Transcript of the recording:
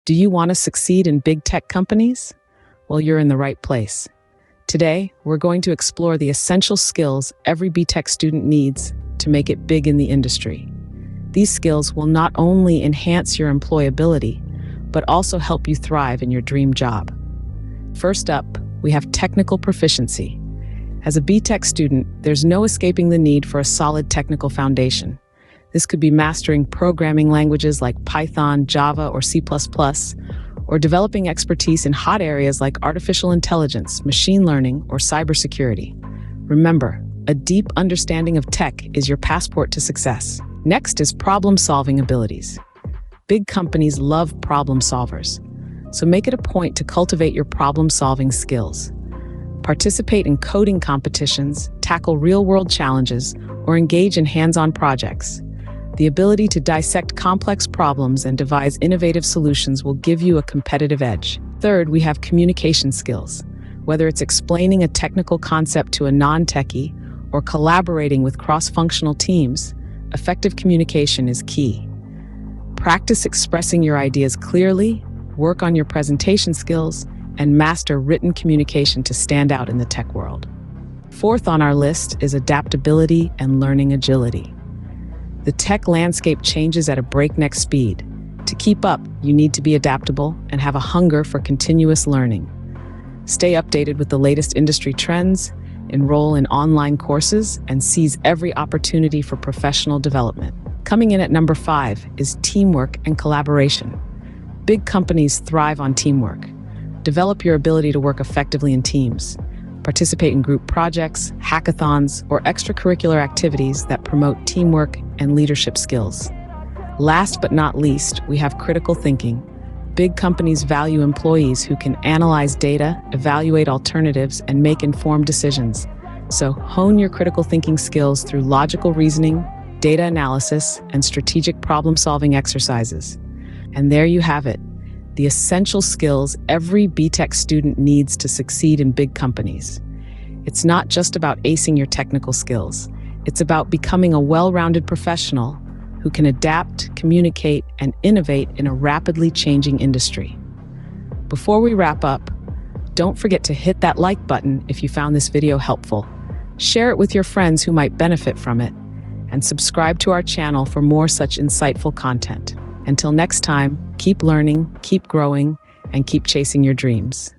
Do you want to succeed in big tech companies? Well, you're in the right place. Today, we're going to explore the essential skills every Btech student needs to make it big in the industry. These skills will not only enhance your employability, but also help you thrive in your dream job. First up, we have technical proficiency. As a Btech student, there's no escaping the need for a solid technical foundation. This could be mastering programming languages like Python, Java, or C++, or developing expertise in hot areas like artificial intelligence, machine learning, or cybersecurity. Remember, a deep understanding of tech is your passport to success. Next is problem-solving abilities. Big companies love problem solvers, so make it a point to cultivate your problem-solving skills. Participate in coding competitions, tackle real-world challenges, or engage in hands-on projects. The ability to dissect complex problems and devise innovative solutions will give you a competitive edge. Third, we have communication skills. Whether it's explaining a technical concept to a non-techie or collaborating with cross-functional teams, effective communication is key. Practice expressing your ideas clearly, work on your presentation skills, and master written communication to stand out in the tech world. Fourth on our list is adaptability and learning agility. The tech landscape changes at a breakneck speed. To keep up, you need to be adaptable and have a hunger for continuous learning. Stay updated with the latest industry trends, enroll in online courses, and seize every opportunity for professional development. Coming in at number 5 is teamwork and collaboration. Big companies thrive on teamwork. Develop your ability to work effectively in teams. Participate in group projects, hackathons, or extracurricular activities that promote teamwork and leadership skills. Last but not least, we have critical thinking. Big companies value employees who can analyze data, evaluate alternatives, and make informed decisions. So hone your critical thinking skills through logical reasoning, data analysis, and strategic problem-solving exercises. And there you have it, the essential skills every Btech student needs to succeed in big companies. It's not just about acing your technical skills. It's about becoming a well-rounded professional who can adapt, communicate, and innovate in a rapidly changing industry. Before we wrap up, don't forget to hit that like button if you found this video helpful. Share it with your friends who might benefit from it, and subscribe to our channel for more such insightful content. Until next time, keep learning, keep growing, and keep chasing your dreams.